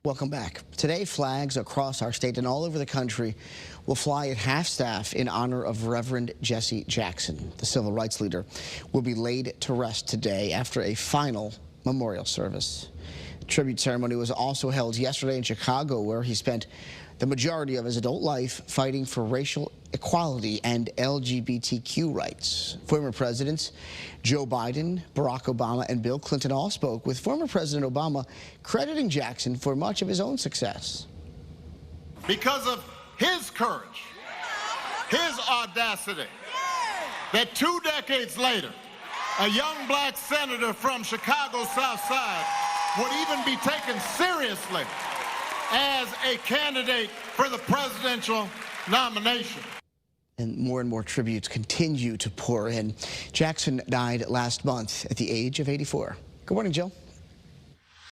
Welcome back. Today, flags across our state and all over the country will fly at half-staff in honor of Reverend Jesse Jackson. The civil rights leader will be laid to rest today after a final memorial service. The tribute ceremony was also held yesterday in Chicago, where he spent the majority of his adult life fighting for racial equality and LGBTQ rights. Former presidents Joe Biden, Barack Obama, and Bill Clinton all spoke, with former President Obama crediting Jackson for much of his own success. Because of his courage, his audacity, that 2 decades later, a young black senator from Chicago's South Side would even be taken seriously as a candidate for the presidential nomination. And more tributes continue to pour in. Jackson died last month at the age of 84. Good morning, Jill.